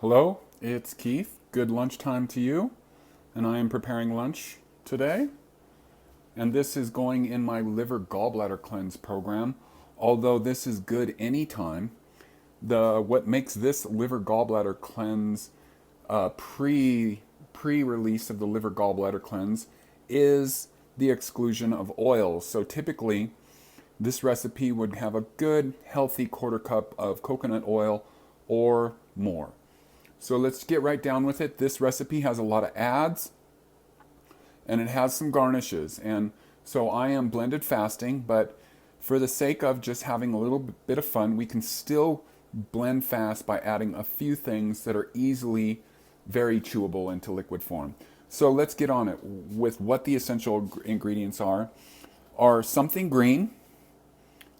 Hello, it's Keith. Good lunchtime to you. And I am preparing lunch today. And this is going in my liver gallbladder cleanse program. Although this is good anytime, what makes this liver gallbladder cleanse pre release of the liver gallbladder cleanse is the exclusion of oils. So typically, this recipe would have a good healthy quarter cup of coconut oil or more. So let's get right down with it. This recipe has a lot of adds and it has some garnishes. And so I am blended fasting, but for the sake of just having a little bit of fun, we can still blend fast by adding a few things that are easily very chewable into liquid form. So let's get on it with what the essential ingredients are something green,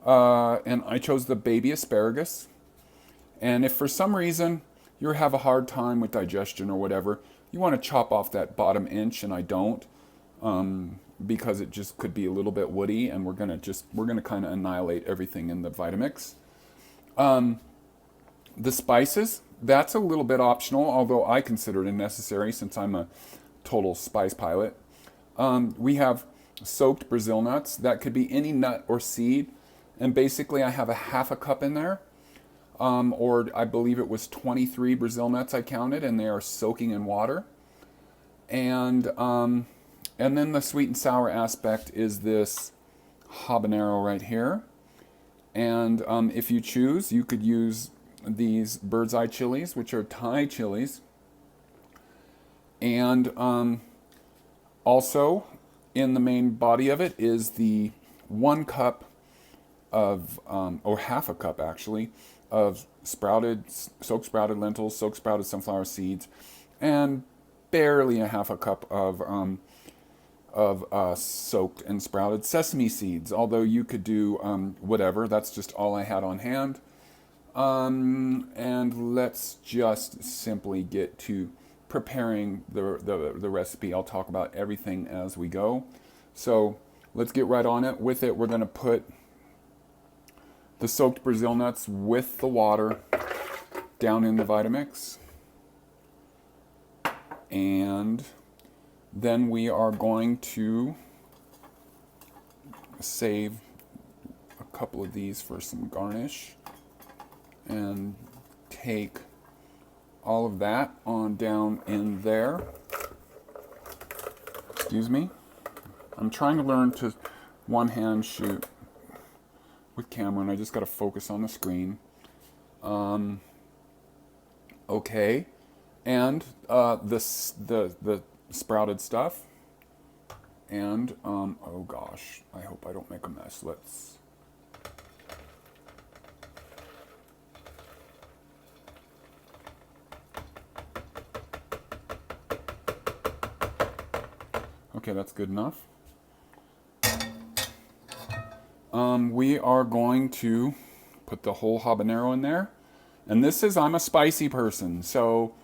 and I chose the baby asparagus. And if for some reason you have a hard time with digestion or whatever, you want to chop off that bottom inch, and I don't, because it just could be a little bit woody, and we're gonna kind of annihilate everything in the Vitamix. The spices, that's a little bit optional, although I consider it necessary since I'm a total spice pilot. We have soaked Brazil nuts. That could be any nut or seed. And basically I have a half a cup in there. Or I believe it was 23 Brazil nuts I counted, and they are soaking in water. And then the sweet and sour aspect is this habanero right here. And if you choose, you could use these bird's eye chilies, which are Thai chilies. And also in the main body of it is the 1 cup of, or half a cup actually, of soaked sprouted lentils, soaked sprouted sunflower seeds, and barely a half a cup of soaked and sprouted sesame seeds. Although you could do whatever. That's just all I had on hand. And let's just simply get to preparing the recipe. I'll talk about everything as we go. So let's get right on it. With it, we're going to put the soaked Brazil nuts with the water down in the Vitamix. And then we are going to save a couple of these for some garnish and take all of that on down in there. Excuse me. I'm trying to learn to one hand shoot with camera, and I just got to focus on the screen. Okay, and the sprouted stuff, and oh gosh, I hope I don't make a mess. Let's. Okay, that's good enough. We are going to put the whole habanero in there. And I'm a spicy person. So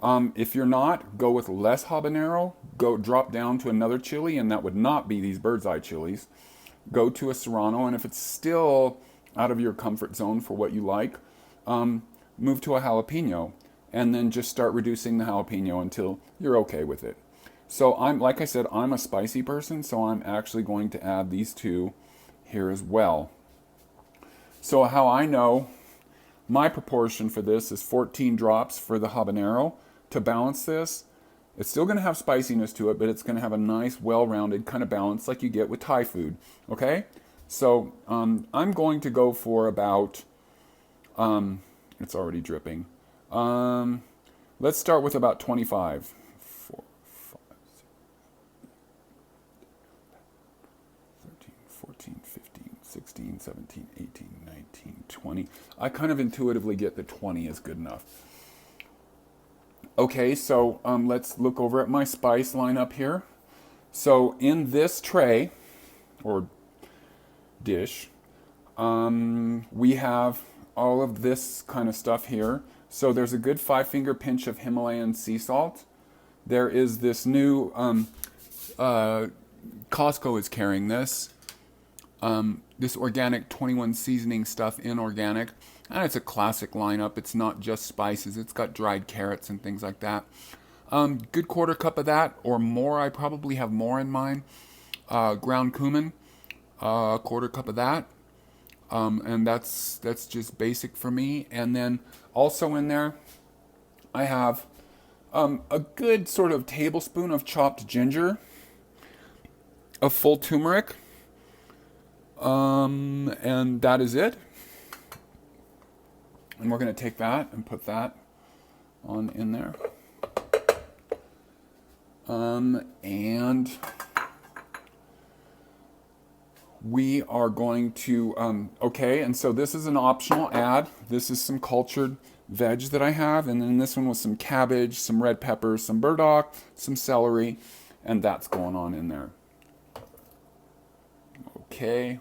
if you're not, go with less habanero. Go drop down to another chili, and that would not be these bird's eye chilies. Go to a serrano, and if it's still out of your comfort zone for what you like, move to a jalapeno. And then just start reducing the jalapeno until you're okay with it. So like I said, I'm a spicy person, so I'm actually going to add these two here as well. So how I know my proportion for this is 14 drops for the habanero. To balance this, it's still going to have spiciness to it, but it's going to have a nice, well-rounded kind of balance like you get with Thai food. Okay? So I'm going to go for about, it's already dripping. Let's start with about 25. 4, 5, 13, 14, 15, 16, 17, 18, 19, 20. I kind of intuitively get that 20 is good enough. Okay, so let's look over at my spice lineup here. So in this tray, or dish, we have all of this kind of stuff here. So there's a good 5-finger pinch of Himalayan sea salt. There is this new, Costco is carrying this organic 21 seasoning stuff, inorganic. And it's a classic lineup. It's not just spices. It's got dried carrots and things like that. Good quarter cup of that or more. I probably have more in mine. Ground cumin, a quarter cup of that. And that's just basic for me. And then also in there, I have a good sort of tablespoon of chopped ginger, a full turmeric, and that is it. And we're going to take that and put that on in there. And we are going to, okay, and so this is an optional add. This is some cultured veg that I have, and then this one was some cabbage, some red peppers, some burdock, some celery, and that's going on in there. Okay.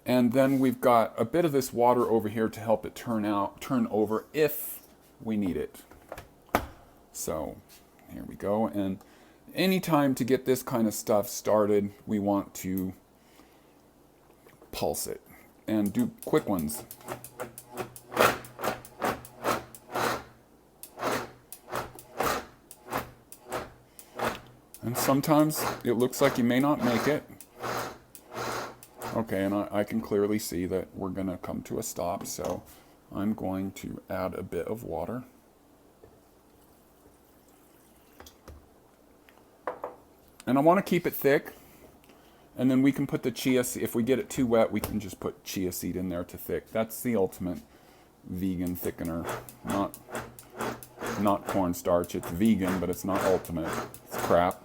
And then we've got a bit of this water over here to help it turn over if we need it. So here we go. And anytime to get this kind of stuff started, we want to pulse it and do quick ones. And sometimes it looks like you may not make it. Okay, and I can clearly see that we're going to come to a stop, so I'm going to add a bit of water. And I want to keep it thick, and then we can put the chia seed. If we get it too wet, we can just put chia seed in there to thick. That's the ultimate vegan thickener. Not cornstarch. It's vegan, but it's not ultimate. It's crap.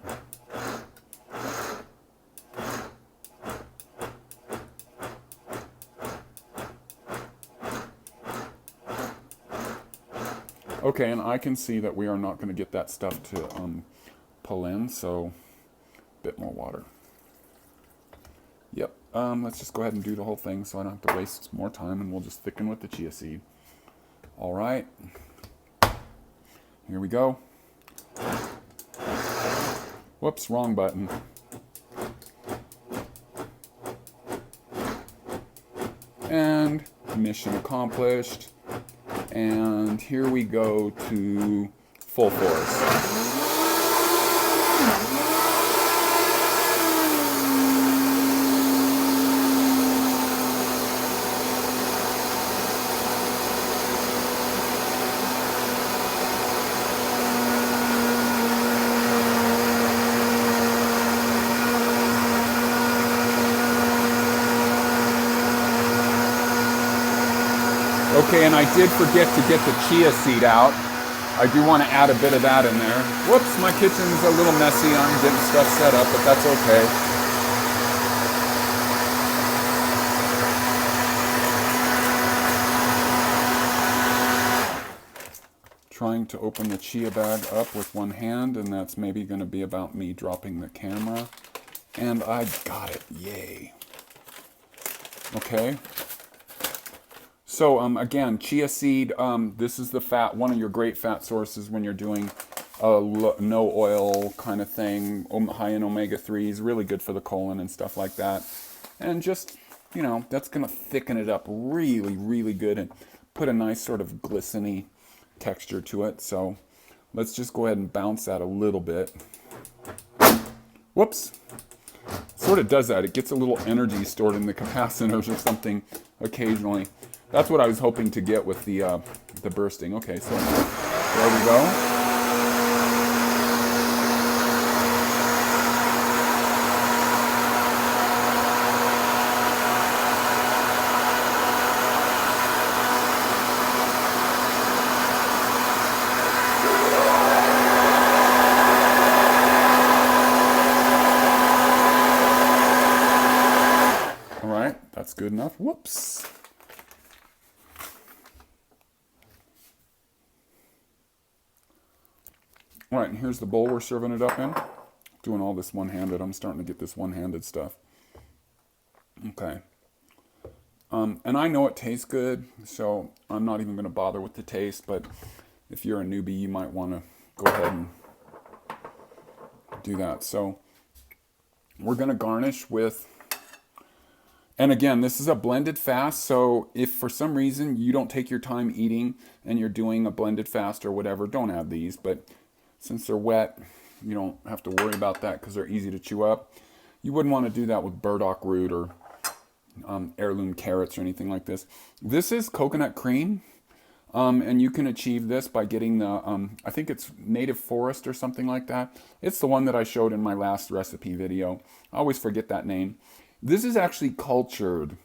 Okay, and I can see that we are not going to get that stuff to pull in, so a bit more water. Yep, let's just go ahead and do the whole thing so I don't have to waste more time, and we'll just thicken with the chia seed. All right, here we go. Whoops, wrong button. And mission accomplished. And here we go to full force. Okay, and I did forget to get the chia seed out. I do want to add a bit of that in there. Whoops, my kitchen's a little messy. I'm getting stuff set up, but that's okay. Trying to open the chia bag up with one hand, and that's maybe going to be about me dropping the camera. And I got it. Yay. Okay. So again, chia seed, this is the fat, one of your great fat sources when you're doing a no oil kind of thing, high in omega-3s, really good for the colon and stuff like that. And just, you know, that's going to thicken it up really, really good and put a nice sort of glistening texture to it. So let's just go ahead and bounce that a little bit. Whoops. Sort of does that. It gets a little energy stored in the capacitors or something occasionally. That's what I was hoping to get with the bursting. Okay, so there we go. All right, that's good enough. Whoops. All right, and here's the bowl we're serving it up in. Doing all this one-handed. I'm starting to get this one-handed stuff. Okay. And I know it tastes good, so I'm not even going to bother with the taste, but if you're a newbie, you might want to go ahead and do that. So we're going to garnish with, And again, this is a blended fast, so if for some reason you don't take your time eating and you're doing a blended fast or whatever, don't add these. But since they're wet, you don't have to worry about that because they're easy to chew up. You wouldn't want to do that with burdock root or heirloom carrots or anything like this. This is coconut cream, and you can achieve this by getting the, I think it's Native Forest or something like that. It's the one that I showed in my last recipe video. I always forget that name. This is actually cultured.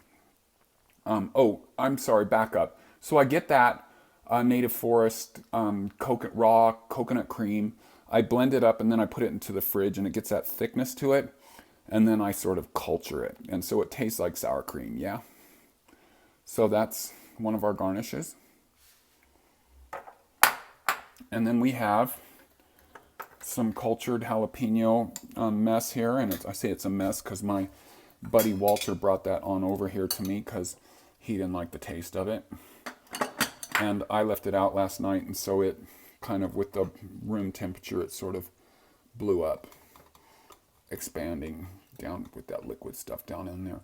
Oh, I'm sorry, back up. So I get that Native Forest raw coconut cream. I blend it up and then I put it into the fridge and it gets that thickness to it. And then I sort of culture it. And so it tastes like sour cream, yeah? So that's one of our garnishes. And then we have some cultured jalapeno mess here. And I say it's a mess because my buddy Walter brought that on over here to me because he didn't like the taste of it. And I left it out last night, and so it kind of, with the room temperature, it sort of blew up, expanding down with that liquid stuff down in there.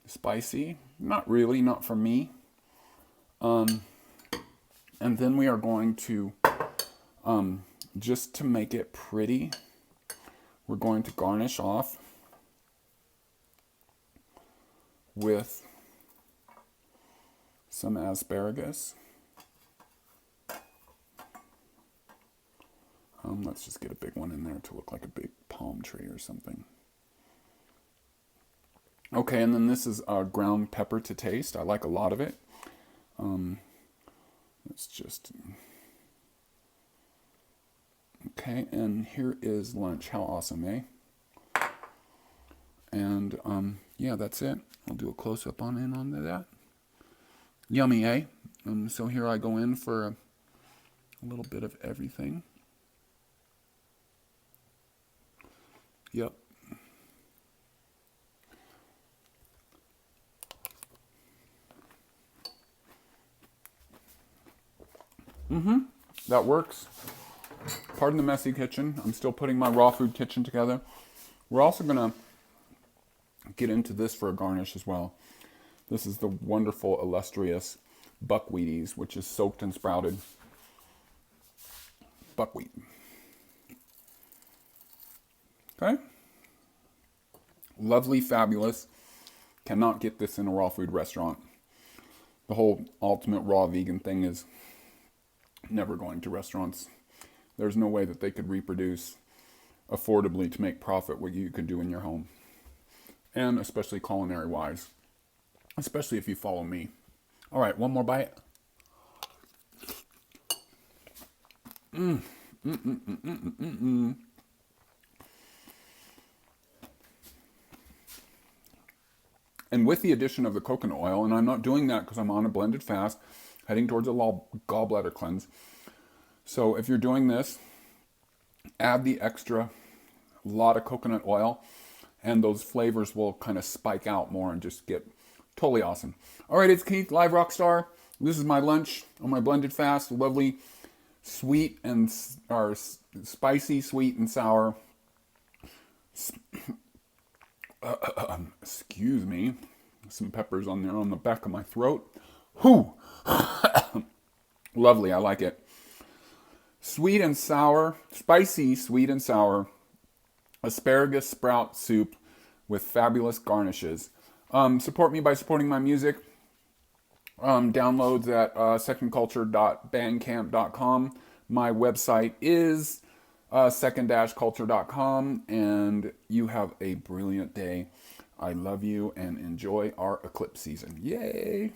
Spicy? Not really, not for me. And then we are going to, just to make it pretty, we're going to garnish off with some asparagus. Let's just get a big one in there to look like a big palm tree or something. Okay, and then this is ground pepper to taste. I like a lot of it. Let's just... Okay, and here is lunch. How awesome, eh? And yeah, that's it. I'll do a close-up onto that. Yummy, eh? So here I go in for a little bit of everything. Yep. That works. Pardon the messy kitchen. I'm still putting my raw food kitchen together. We're also going to get into this for a garnish as well. This is the wonderful, illustrious buckwheaties, which is soaked and sprouted buckwheat. Okay? Lovely, fabulous. Cannot get this in a raw food restaurant. The whole ultimate raw vegan thing is never going to restaurants. There's no way that they could reproduce affordably to make profit what you could do in your home. And especially culinary wise. Especially if you follow me. All right, one more bite. And with the addition of the coconut oil, and I'm not doing that because I'm on a blended fast, heading towards a gallbladder cleanse. So if you're doing this, add the extra lot of coconut oil, and those flavors will kind of spike out more and just get totally awesome. All right, it's Keith, Live Rockstar. This is my lunch on my blended fast. Lovely, sweet and spicy, sweet and sour. Excuse me. Some peppers on there on the back of my throat. Whew. Lovely, I like it. Sweet and sour, spicy, sweet and sour asparagus sprout soup with fabulous garnishes. Support me by supporting my music. Downloads at secondculture.bandcamp.com. My website is second-culture.com, and you have a brilliant day. I love you and enjoy our eclipse season. Yay!